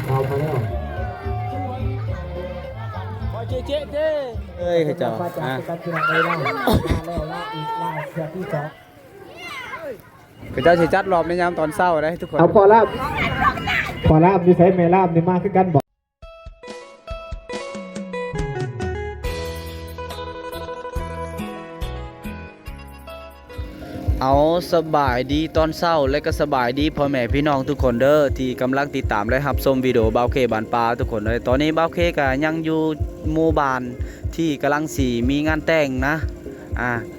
เอามาแล้วเจ๊เจ๊เจ๊เอ้ยเจ้าอ่ะเจ้าสิจัดรอบในยามตอนเช้าได้ทุกคนเอาพอลาบนี่ใช้เมลาบนี่มากขึ้นกันบอกเอาสบายดีตอนเช้าและก็สบายดีพ่อแม่พี่น้องทุกคนเด้อที่กำลังติดตามและรับชมวิดีโอบ่าวเคบ้านปลาทุกคนเลยตอนนี้บ่าวเคก็ยังอยู่หมู่บ้านที่กำลังสีมีงานแต่งนะ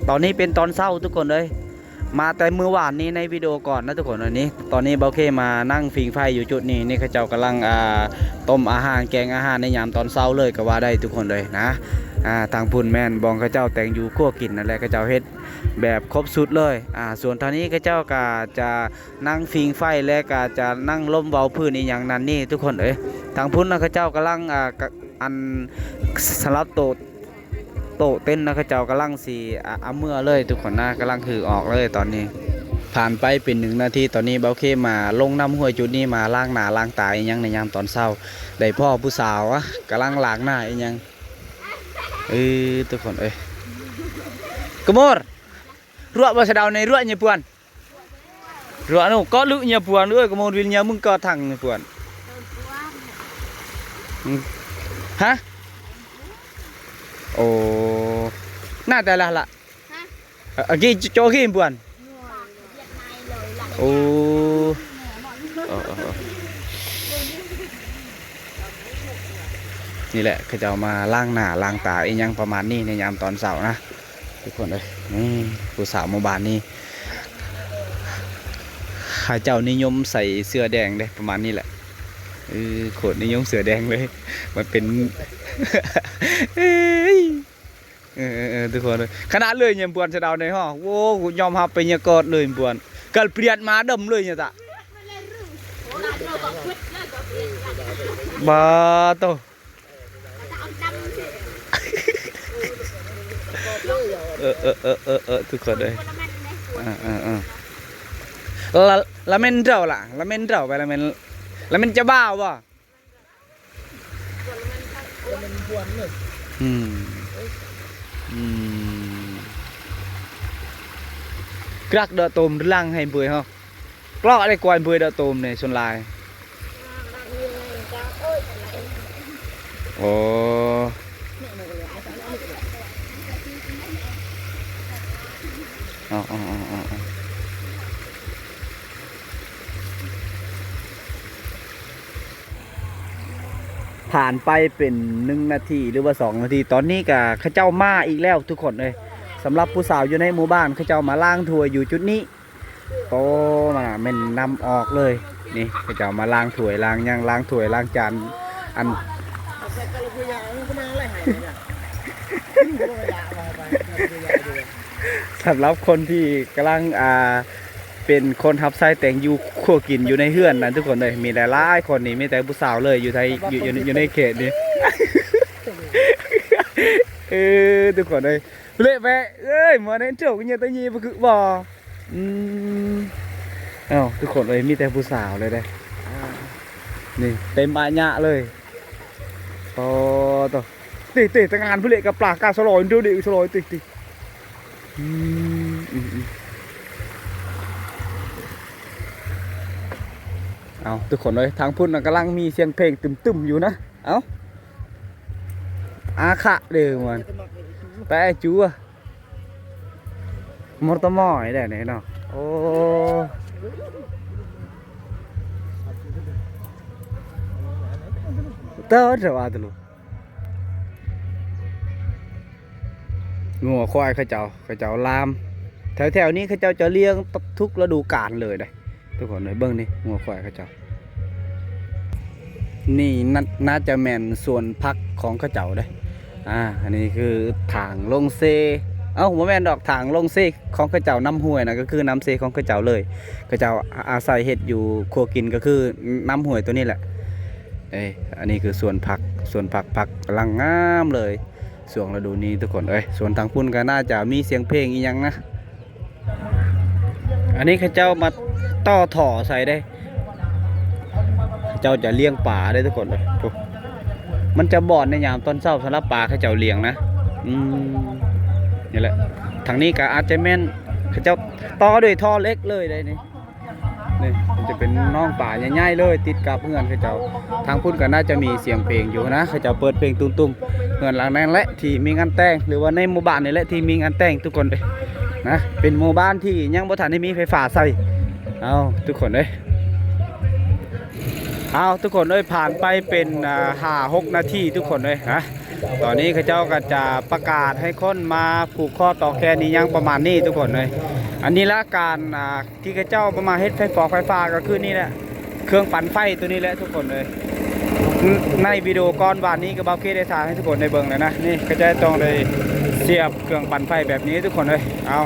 ตอนนี้เป็นตอนเช้าทุกคนเลยมาแต่เมื่อวานนี้ในวิดีโอก่อนนะทุกคนอันนี้ตอนนี้บ่าวเคมานั่งฟิงไฟอยู่จุดนี้นี่เขาเจ้ากำลังต้มอาหารแกงอาหารในยามตอนเช้าเลยก็ว่าได้ทุกคนเลยนะทางพุ่นแม่นบองเขาเจ้าแต่งอยู่คั่วกินนั่นแหละเขาเจ้าเฮ็ดแบบครบสุดเลยส่วนทางนี้เขาเจ้าก็จะนั่งฟิงไฟและก็จะนั่งล้มเบาพื้นอีกอย่างนั้นนี่ทุกคนทางพุ่นนะเขาเจ้ากำลังอันสลับโตเต้นนะเขาเจ้ากำลังสีเมื่อเลยทุกคนนะกำลังคือออกเลยตอนนี้ผ่านไปเป็น1 นาทีตอนนี้เบาเคมาลงน้ำห้วยจุดนี้มาล้างหน้าล้างตาอีกอย่างในยามตอนเช้าได้พ่อผู้สาวกำลังล้างหน้าอีกอย่างทุกคนกมดruộng bao giờ đào này ruộng nhà buồn ruộng nó có lự nhà buồn nữa có một viên nhà mưng cờ thẳng nhà buồn hả ồ nà tại là ở kia cho kia buồn ồนี่แหละเขาจะมาล้างหน้าล้างตาอีกอย่างประมาณนี้ในยามตอนเช้านะทุกคนเลยนี่ผู้สาวหมู่บ้านนี่ข้าเจ้านิยมใส่เสื้อแดงเลยประมาณนี้แหละโคตรนิยมเสื้อแดงเลยมันเป็น ทุกคนเลยขนาดเลยเนี่ยปวนจะเดาในห้องโว้ยอมรับไปเนี่ยกอดเลยปวนเกิดเปลี่ยนมาดำเลยเนี่ยจ้ะบ้าโตทุกคนเลยละเมนเจ้าล่ะละเมนเจ้าไปละเมนจะบ้าบ่กรักเดาตูมลังให้เบื่อฮะกล้อได้กวนเบื่อเดาตูมเนี่ยชนลายโอ้ผ่านไปเป็น1 นาทีหรือว่า2 นาทีตอนนี้ก็ข้าเจ้ามาอีกแล้วทุกคนเลยสำหรับผู้สาวอยู่ในหมู่บ้านข้าเจ้ามาล้างถ้วยอยู่จุดนี้โตมาเม่นนำออกเลยนี่ข้าเจ้ามาล้างถ้วยล้างย่างล้างถ้วยล้างจานอันสำหรับคนที่กำลังเป็นคนทับไส้แต่งอยู่ขั้วกินอยู่ในเฮือนนะทุกคนเลยมีหลายคนนี่ไม่แต่ผู้สาวเลยอยู่อยู่ในเขตนี้ ทุกคนเลยเละแวะมาเน้นโจกเนี่ยตัวยีมันคือบ่ทุกคนเลยมีแต่ผู้สาวเลยได้นี่เต็มอาญะเลยต่อตีแต่งานผู้เล่กับปลากาสลอยดูดิสลอยตีเอาทุกคนเลยทางพุ่นกำลังมีเสียงเพลงตึมๆอยู่นะเอาอาขะเดือมันแปะจูอะมอเตอร์มอยได้ไหนเนาะโอ้เต้าจะว่าตลุงัวควายเขาเจ้าลามแถวนี้เขาเจ้าจะเลี้ยงทุกฤดูกาลเลยได้ทุกคนเลยเบิ้งนี่งัวควายเขาเจ้านี่น่าจะแม่นส่วนพักของเขาเจ้าได้อันนี้คือถางลงเซผมแม่นดอกถางลงเซของเขาเจ้าน้ำห้วยนะก็คือน้ำเซของเขาเจ้าเลยเขาเจ้าอาศัยเห็ดอยู่ครัวกินก็คือน้ำห้วยตัวนี้แหละอันนี้คือส่วนผักกำลังงามเลยส่วนฤดูนี้ทุกคนส่วนทางพุ่นก็น่าจะมีเสียงเพลงอีกอย่างนะอันนี้เขาเจ้ามาต่อถ่อใส่ได้ เจ้าจะเลี้ยงป่าได้ทุกคนเลยมันจะบ่อนในยามตอนเช้าสำหรับป่าเขาเจ้าเลี้ยงนะนี่แหละทางนี้ก็อาจจะแม่นเขาเจ้าต่อด้วยท่อเล็กเลยได้นี่มันจะเป็นน้องป่าใหญ่ๆเลยติดกับเพื่อนเขาเจ้าทางพุ่นก็น่าจะมีเสียงเพลงอยู่นะเขาเจ้าเปิดเพลงตุ้มๆเพื่อนหลังนั้นแหละที่มีงานแต่งหรือว่าในหมู่บ้านนี่แหละที่มีงานแต่งทุกคนเลยนะเป็นหมู่บ้านที่ยังบ่ทันได้มีไฟฟ้าใส่เอาทุกคนเลยเอาทุกคนเลยผ่านไปเป็น5-6 นาทีทุกคนเลยนะตอนนี้เขาเจ้าก็จะประกาศให้คนมาผูกข้อต่อแขนนี้ยังประมาณนี้ทุกคนเลยอันนี้ละการที่เขาเจ้าประมาณเฮ็ดไฟฟ้าก็คือนี่แหละเครื่องปั่นไฟตัวนี้แหละทุกคนเลยในวิดีโอก่อนวันนี้ก็เบาเกได้ถ่ายให้ทุกคนได้เบิ่งเลยนะนี่เขาจะต้องได้เสียบเครื่องปั่นไฟแบบนี้ทุกคนเลยเอา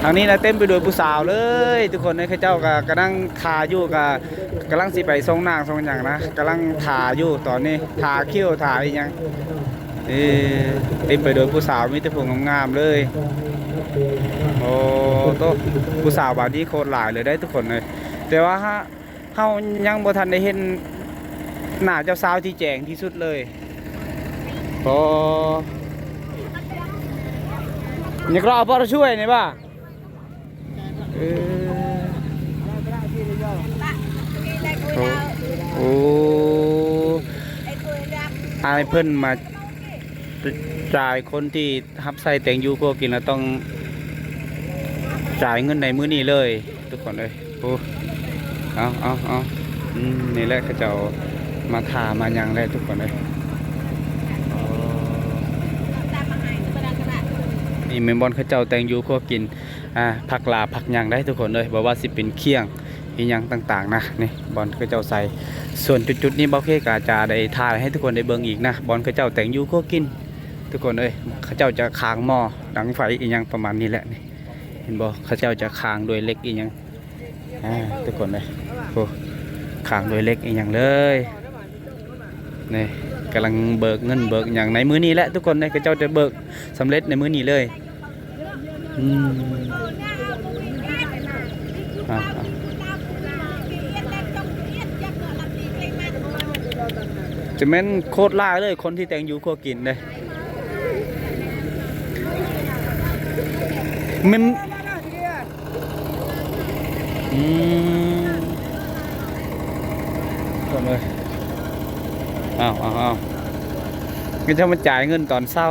ทางนี้นะเต็มไปด้วยผู้สาวเลยทุกคนในข้าเจ้าก็กำลังทาอยู่กับกำลังสิไปทรงนางทรงอย่างนะกำลังทาอยู่ตอนนี้ทาคิ้วทาอีกยังเต็มไปด้วยผู้สาวมีแต่ผู้งามๆเลยโอ้โตผู้สาวบาดนี้โคตรหลายเลยได้ทุกคนเลยแต่ว่าเฮายังบ่ทันได้เห็นหน้าเจ้าสาวที่แจ๋งที่สุดเลยโอ้นี่ก็เอาพ่อช่วยนี่ป่ะโอ้อายเพิ่นมาจ่ายคนที่ฮับใส่แต่งยูพวกกินแล้วต้องจ่ายเงินในมื้อนี้เลยทุกคนเลยโอ้เอานี่แหละเขาจะมาทามายังได้ทุกคนเลยนี่เมนบอลเขาเจ้าแต่งยูพวกกินผักลาผักยังได้ทุกคนเลยบอกว่าสิเป็นเคี่ยงอีหยังต่างๆนะนี่บอลเขาเจ้าใส่ส่วนจุดๆนี้เบาเคกาจะได้ทายให้ทุกคนได้เบิ่งอีกนะบอลเขาเจ้าแต่งยูพวกกินทุกคนเลยเขาเจ้าจะค้างหม้อดังไฟอีหยังประมาณนี้แหละนี่เห็นบ่เขาเจ้าจะค้างโดยเล็กอีหยังทุกคนเลยโอ้ค้างโดยเล็กอีหยังเลยนี่กำลังเบิกเงินเบิกอย่างในมื้อนี้แหละทุกคนเลยเขาเจ้าจะเบิกสำเร็จในมื้อนี้เลยจะแม่นโคตรล่าเลยคนที่แต่งอยู่ครัวกินเลยมันก่อนเลยเอางั้นจะมาจ่ายเงินตอนเศร้า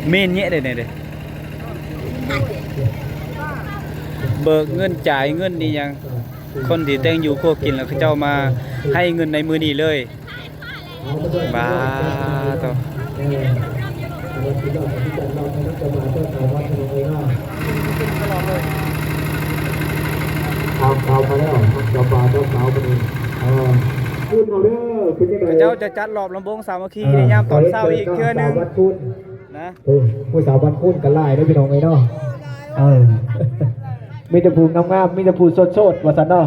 เมนเนี้ยเลยเบิกเงินจ่ายเงินนี่ยังคนที่แต่งอยู่ครัวกินแล้วเขาเจ้ามาให้เงินในมือนี้เลยบ้าต่อเอาไปแล้วจะปลาเจ้าสาวคนนี้พูดเอาเด้อคุณยังไงเจ้าจะจัดรอบลำวงสามัคคีในยามตอนเช้าอีกเทื่อนึงนะผู้สาวบ้านคุ้นกันไล่ได้พี่น้องไงเนาะมีแต่ผู้งามๆมีแต่ผู้สดๆว่าสันเนาะ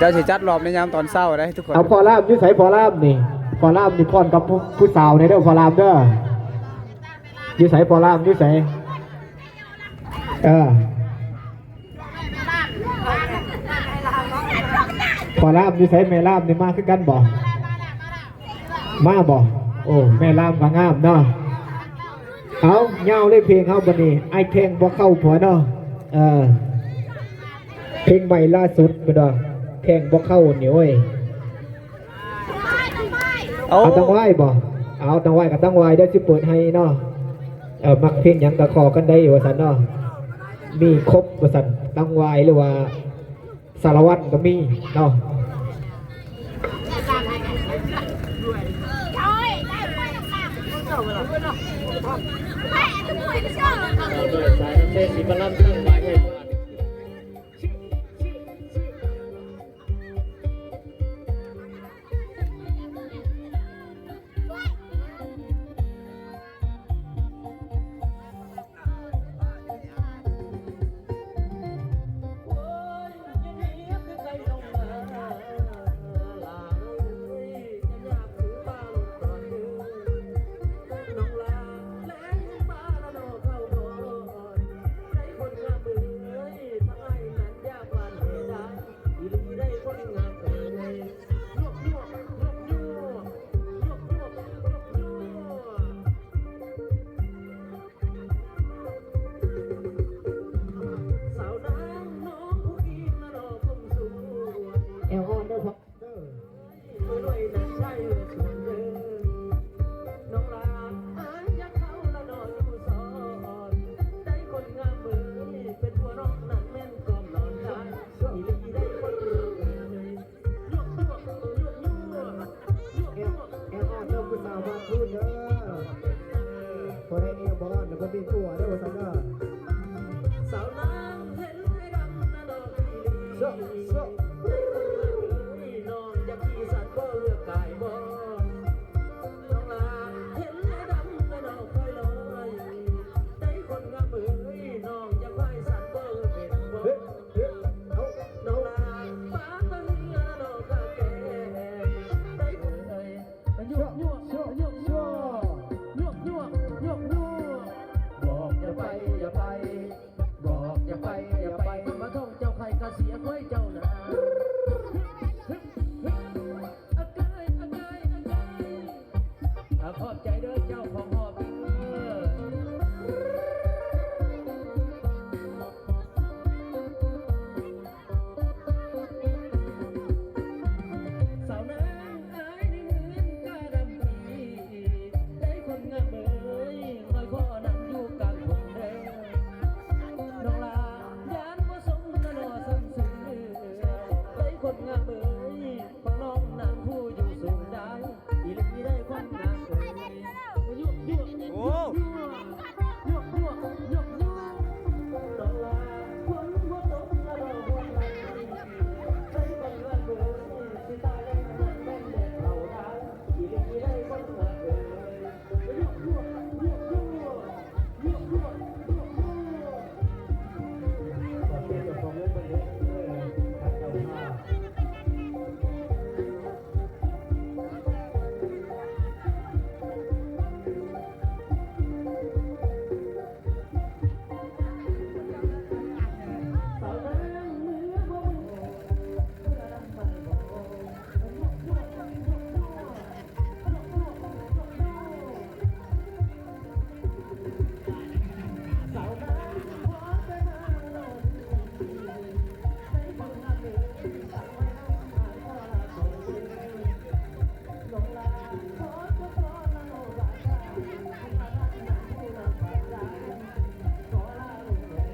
เจ้าจะจัดรอบในยามตอนเช้าได้ทุกคนเอาพอลามยืดใส่พอลามนี่พอรกับผู้สาวในเด้อพอลามเด้อยืดใส่พอลามยืดใส่พอลามยืดใส่แม่ลามนี่มากขึ้นกันบ่มาบ่โอ้แม่ลามก็งามเนาะเอาเงาเลยเพลงเขาบันนี้ไอเพลงบ่เข้าพอเนาะเพลงใหม่ล่าสุดบ่ดอกเพลงบ่เข้าเหนียวเอาตั้งไหวบ่เอาตั้งไหวกับตั้งไหวได้สิเปิดให้เนาะมักเพลงยังกะคอกันได้ว่าสันเนาะมีครบว่าสันตั้งไหวหรือว่าสารวัตรก็มีเนาะเส้นมีบอลลัมตั้งใบให้ มีผัวได้บ่ซั่นเด้อ สาวนางเห็นให้ดำนาดอกลีลี โซ่โซ่ น้องจะขี่สัตว์บ่เลือกกายบ่น้องลาเห็นให้ดำนาดอกคอยลอยใจคนงามเอ้ยน้องจะควายสัตว์บ่เป็นบ่ เฮ้ยเฮ้ยเอา น้องลาฟ้าเบิ่งนาดอกกะแก่ใจเอ้ยยั่วยั่วยั่วยั่วยั่วยั่วยั่วยั่วยั่วบอกอย่าไปอย่าไปบอกอย่าไปอย่าไปมาท่องเจ้าใครก็เสียค่อยเจ้านะอาเกยอาเกยอาเกยขอบใจเด้อเจ้าของหอบอีกสาวนางอายในเหมือนกาดำปีได้คนงามเอ้ยคอยข้อนั่งอยู่กลางทุ่งแดงน้องลายานบ่สมนอสันสื่อได้คนงามเอ้ยของน้องนางผู้อยู่สูงได้อีหลีได้คนงามเอ้ยยั่วยั่วยั่วยั่วยั่วยั่วยั่วน้องลาคนบ่ตกละดอกหัวไหลได้คนงามเอ้ยสิตายได้ขนาดแม่นแดดเผาได้อีหลีได้คนงามเอ้ยยั่วยั่วยั่วยั่วยั่วยั่วยั่วยั่ว ขอเชิญเจ้าของเรื่องคนนี้ทักเจ้ามา สาวนางเนื้อบ่มีเพื่อรำไปบ่สาวนางขอไปมาโลดในคนงามเอ้ยสั่งไว้น้องหายขอลาเขาเอ้ยน้องลาขอก็ขอลาโลบาดามารักนางผู้นำปากลาขอลาลูกแม่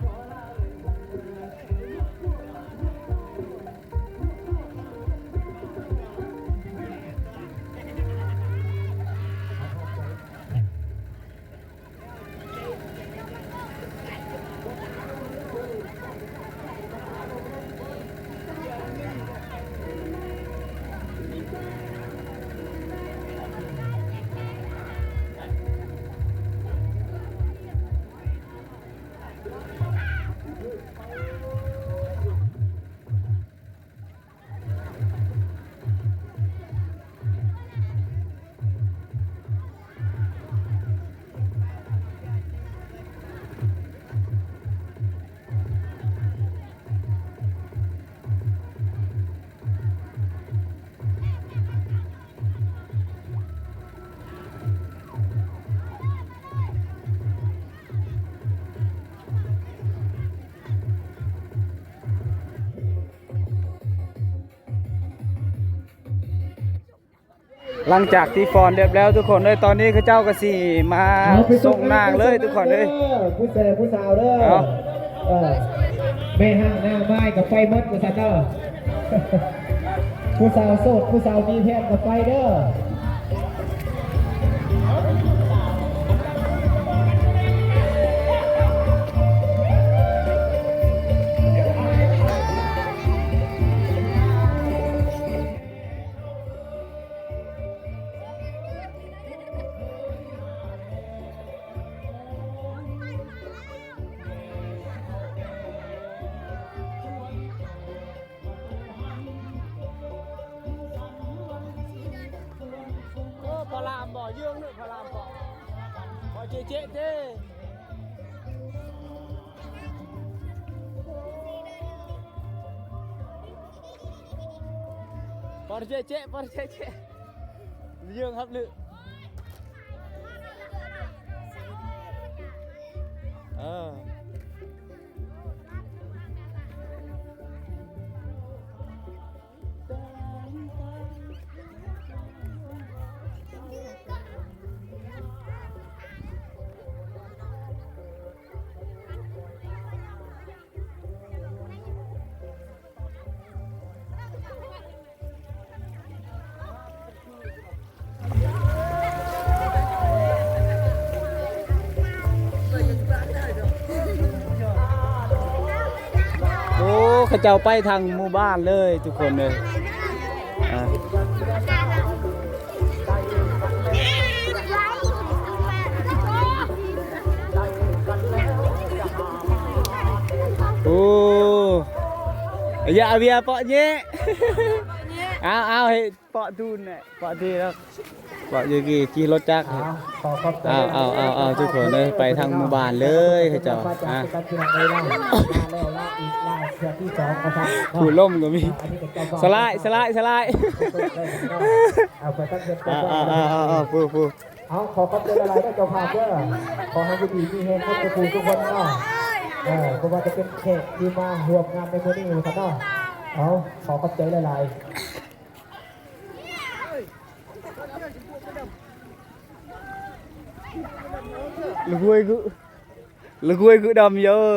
ขอลาลูกแม่ หลังจากที่ฟอนเรียบแล้วทุกคนเลยตอนนี้เขาเจ้าก็สิมาส่งนางเลยทุกคนเลย ผู้เสพผู้สาวเด้อ เอา แม่ห้างหน้าไม้กับไฟมดผู้สาวเด้อ ผู้สาวโสดผู้สาวมีแพทย์กับไฟเด้อพลามบ่ยื่งนึกพลามบ่บ่เจ๊เจ๊เด้บ่เจ๊เจ๊บ่เจ๊เจ๊ยื่งครับลึเออ เขาเจ้าไปทางหมู่บ้านเลยทุกคนเลยอ่าโอ้อย่าเบียเปาะเนี้ยเอาให้เปาะทุนเนี่ยเปาะทีแล้วเปาะอยู่กี่รถจักรเอาทุกคนเลยไปทางหมู่บ้านเลยเขาเจ้าผู้ล่มก็มีสลายผู้เอาขอขอบใจอะไรก็เจ้าภาพเด้อขอให้ผู้ดีที่เห็นทุกผู้ทุกคนเนาะเพราะว่าจะเป็นแขกที่มาร่วมงานในมื้อนี้ครับเนาะเอาขอขอบใจหลายๆลูกห้วยคือดำเยอะ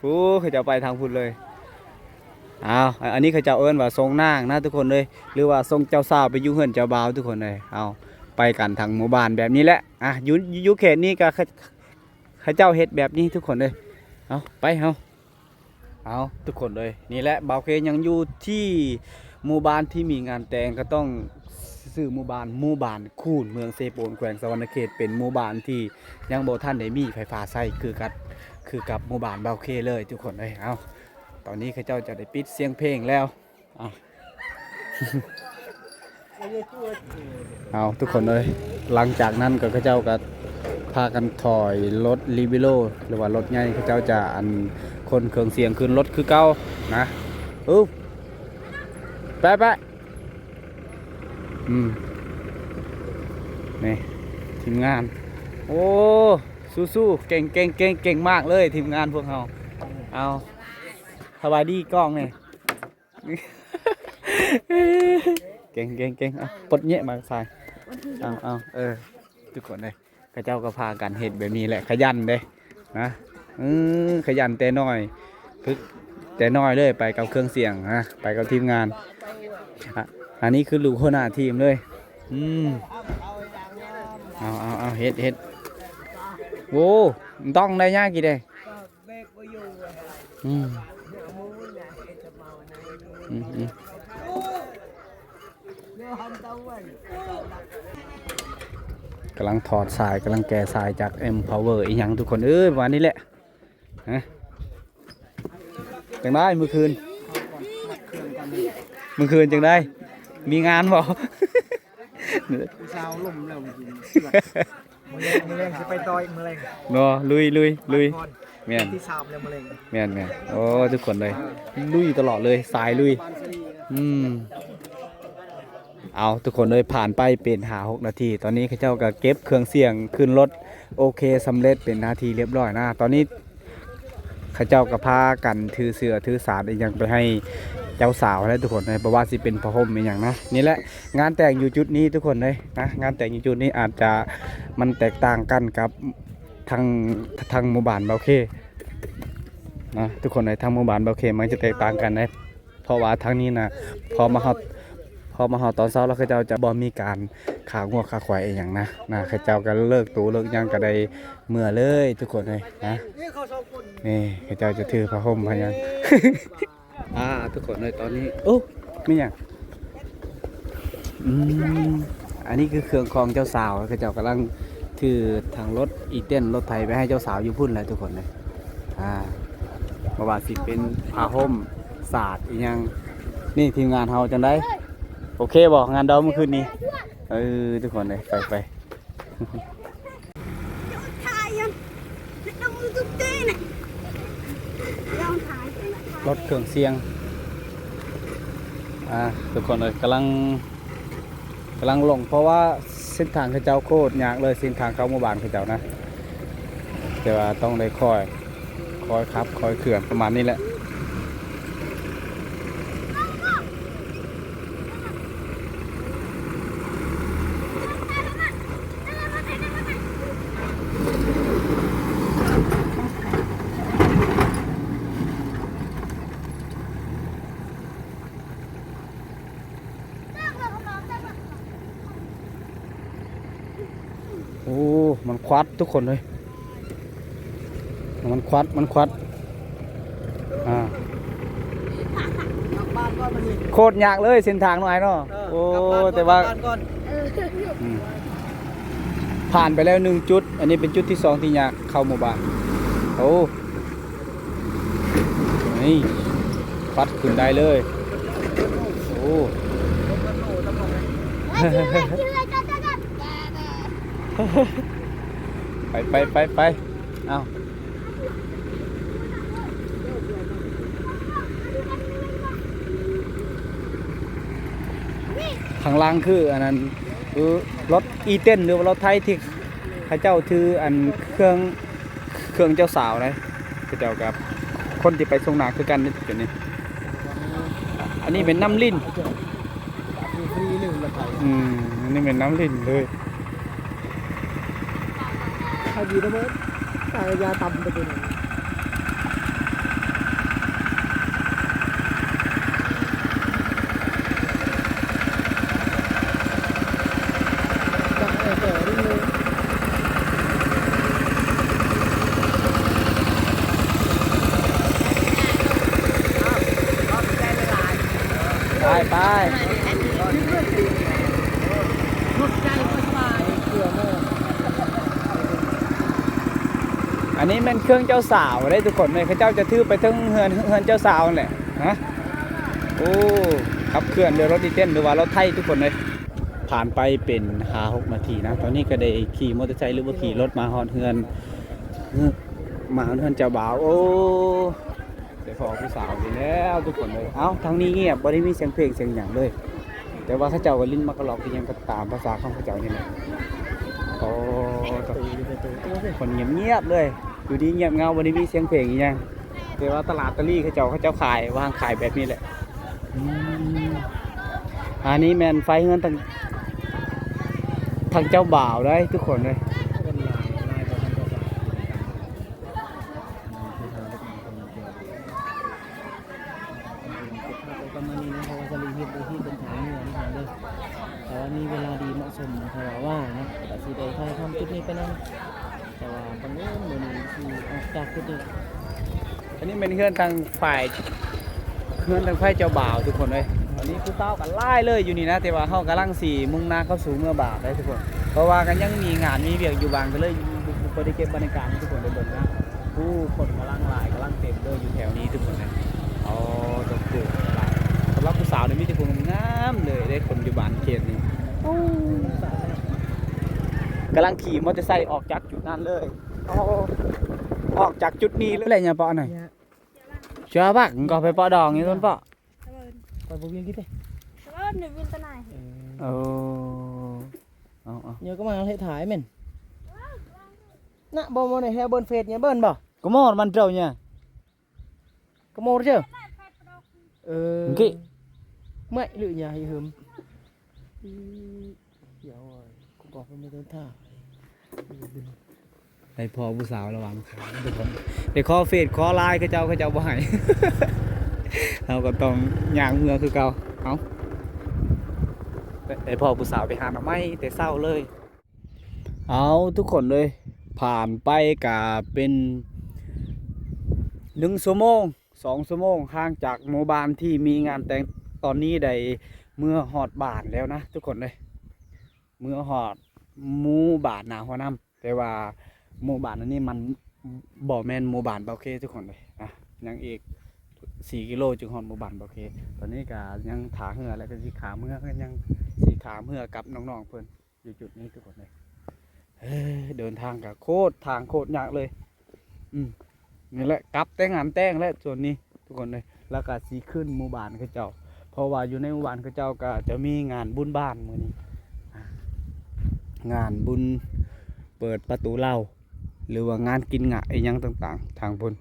โอ้เขาจะไปทางพุ่นเลยเอาอันนี้เขาจะเอิ้นว่าทรงนางนะทุกคนเลยหรือว่าทรงเจ้าสาวไปยุ่งเหินเจ้าบ่าวทุกคนเลยเอาไปกันทางหมู่บ้านแบบนี้แหละยุเขตนี้ก็เขาเจ้าเฮ็ดแบบนี้ทุกคนเลยเอาไปเอาทุกคนเลยนี่แหละบ่าวเคยังอยู่ที่หมู่บ้านที่มีงานแต่งก็ต้องซื้อหมู่บ้านคูนเมืองเซโปนแขวงสะวรรณเขตเป็นหมู่บ้านที่ยังบ่ทันได้มีไฟฟ้าใช้คือกับหมู่บ้านบ่าวเคเลยทุกคนเลยเอาตอนนี้เขาเจ้าจะได้ปิดเสียงเพลงแล้วเอาทุกคนเลยหลังจากนั้นก็เขาเจ้าก็พากันถอยรถลีบิโลหรือว่ารถใหญ่เขาเจ้าจะคนเครื่องเสียงขึ้นรถคือเก่านะไปนี่ทีมงานโอ้สู้เก่งมากเลยทีมงานพวกเราเอาสบายดีกล้องเนี่ยเก่งเอาปดเนี้ยมาใส่เอาทุกคนเลยข้าเจ้าก็พากันเห็ดแบบนี้แหละขยันเด้นะขยันแต่น้อยพึกแต่น้อยเลยไปกับเครื่องเสียงนะไปกับทีมงานอันนี้คือลูกหัวหน้าทีมเลยเอาเห็ดโว้ต้องได้ยากกี่เด้กำลังถอดสายกำลังแกะสายจาก Empower อีกอย่างทุกคนวันนี้แหละจังได้เมื่อคืนจังได้มีงานบ่เช้าลมแล้วมือแรงจะไปต่อยมือแรงเนาะลุยแม่นที่ชามแล้วมือแรงแม่นโอ้ทุกคนเลยลุยตลอดเลยสายลุยเอาทุกคนเลยผ่านไปเป็น6 นาทีตอนนี้ข้าเจ้าก็เก็บเครื่องเสียงขึ้นรถโอเคสำเร็จเป็นนาทีเรียบร้อยนะตอนนี้ข้าเจ้าก็พากันถือเสือถือสาดอีกอย่างไปให้เจ้าสาวและทุกคนเลยเพราะว่าสิเป็นพระห่มอีกอย่างนะนี่แหละงานแต่งอยู่จุดนี้ทุกคนเลยนะงานแต่งอยู่จุดนี้อาจจะมันแตกต่างกันกับทางหมู่บ้านเบาเคนะทุกคนในทางหมู่บ้านเบาเคมันจะแตกต่างกันนะเพราะว่าทางนี้นะพอมาหอตอนเช้าแล้วข้าเจ้าจะบ่มีการขางัวขาควายอย่างนะข้าเจ้าก็เลิกตูเลิกยังก็ได้เมื่อเลยทุกคนเลยนะนี่ข้าเจ้าจะถือพระห่มพยัง ทุกคนเลยตอนนี้ไม่อย่างอันนี้คือเครื่องคองเจ้าสาวข้าเจ้ากำลังถือทางรถอีเต้นรถไถไปให้เจ้าสาวอยู่พุ่นเลยทุกคนเลยว่าสิเป็นผ้าห่มศาสตร์อีกอย่างนี่ทีมงานเฮาจังได้โอเคบอกงานดอมเมื่อคืนนี้ทุกคนเลยไปรถเครื่องเสียงทุกคนเลยกำลังลงเพราะว่าเส้นทางเขาเจ้าโคตรยากเลยเส้นทางเข้าหมู่บ้านเขาเจ้านะแต่ว่าต้องได้คอยครับคอยเขื่อนประมาณนี้แหละมันควัดทุกคนเลยมันควัด โคตรยากเลยเส้นทางหน่อยเนาะโอ้แต่ว่าอืมผ่านไปแล้ว1จุดอันนี้เป็นจุดที่2ที่ยากเข้าหมู่บ้านโอ้นี่ฟัดขึ้นได้เลยโอ้ ไปเอาข้างล่างคืออันนั้นคือรถอีเต้นหรือว่ารถไทยที่เขาเจ้าถืออันเครื่องเจ้าสาวนะเขาเจ้ากับคนที่ไปส่งนาคือกันนี่จุดนี้อันนี้เป็นน้ำลิ้นอันนี้เป็นน้ำลิ้นเลย ใครดีนะเมื่อตายาตำไปตัวไหนไปอันนี้เป็นเครื่องเจ้าสาวได้ทุกคนเลยเขาเจ้าจะถือไปทั้งเฮือนเจ้าสาวนั่นแหละฮะโอ้ขับเคลื่อนโดยรถดีเต้นหรือว่ารถไทยทุกคนเลยผ่านไปเป็น5-6 นาทีนะตอนนี้ก็ได้ขี่มอเตอร์ไซค์หรือว่าขี่รถมาฮอนเฮือนเจ้าบ่าวโอ้ได้พอผู้สาวไปแล้วทุกคนเลยเอ้าทางนี้เงียบบ่ได้มีเสียงเพลงเสียงอย่างเลยแต่ว่าเขาเจ้าก็ลิ้นมากระลอกที่ยังก็ตามภาษาของเขาเจ้านี่แหละโอ้คนเงียบเลยอยู่ดีเงียบเงาบ่ได้มีเสียงเพลงอีกอย่างแต่ว่าตลาดตะลี่เขาเจ้าขายวางขายแบบนี้แหละอันนี้แมนไฟเงินทางเจ้าบ่าวได้ทุกคนเลยประมาณนี้นะเพราะว่าจะรีวิวที่เป็นทางเหนือนี่ครับเด้อแต่ว่ามีเวลาดีเหมาะสมเพราะว่านะแต่สีใดใครทำจุดนี้ไปนั่นแต่ว่าบางเรื่องเหมือนที่ออกจากจุดนี้ อันนี้เป็นเพื่อนทางฝ่ายเจ้าบ่าวทุกคนเลยตอนนี้ผู้เต้ากันไล่เลยอยู่นี่นะแต่ว่าเขากำลังมุ่งหน้าเข้าสู่เมื่อบ่าวได้ทุกคนเพราะว่ากันยังมีงานมีเวียกอยู่บางก็เลยบ่ได้เก็บบรรยากาศให้ทุกคนได้เบิ่งนะผู้คนกำลังหลายกำลังเต็มเลยอยู่แถวนี้ทุกคนเลยอ๋อตกตื่นสำหรับผู้สาวเนี่ยมีแต่คนงามเลยได้คนอยู่บ้านเขตนี้กำลังขี่มอเตอร์ไซค์ออกจากจุดนั้นเลยออกจากจุดนี้เลยอะไรเนี่ยปอหน่อยเชื่อป่ะก็ไปปอดองนี่ต้นปอไปพวกยิงคิดดิ หนูวินตะไหน เอา nhớ có mà hệ thái mình nè bò này theo bơn phệt nhá bơn bỏ có mòมันtrâu nha có mò chưa kì mày lựa nhà hay hừm hiểu rồi cũng có phần đơn thả ได้พอผู้สาวระวังขาทุกคนเดี๋ยวคอเฟดคอไลน์เขาเจ้าบ่ให้ เราก็ต้องย่างเมือคือเก่าเอาไอพ่อผู้สาวไปหาหน่อไม้แต่เศร้าเลยเอาทุกคนเลยผ่านไปกับเป็น1 ชั่วโมง 2 ชั่วโมงห่างจากหมู่บ้านที่มีงานแต่งตอนนี้ได้เมื่อหอดบ้านแล้วนะทุกคนเลยเมื่อหอดหมู่บ้านนาหัวน้ำแต่ว่าหมู่บ้านอันนี้มันบ่แม่นหมู่บ้านเบาเคทุกคนเลยนะยังอีก4 กิโลจึงหอดหมู่บ้านเบาเคตอนนี้ก็ยังถาเหือแล้วก็สีขาเมื่อก็ยังสีขาเมื่อกับน้องๆเพิ่นอยู่จุดนี้ทุกคนเลยเดินทางกับโคตรทางโคตรยากเลยนี่แหละกลับแต่งงานแต่งและส่วนนี้ทุกคนเลยแล้วก็สีขึ้นหมู่บ้านเขาเจ้าเพราะว่าอยู่ในหมู่บ้านเขาเจ้าก็จะมีงานบุญบ้านมื้อนี้งานบุญเปิดประตูเหล้าหรือว่างานกินงะไอ้ยังต่างๆทางพุ่น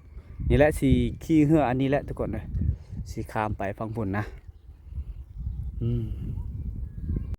นี่แหละสีขี้เหืออันนี้แหละทุกคนเลยสีข้ามไปฟังพุ่นนะ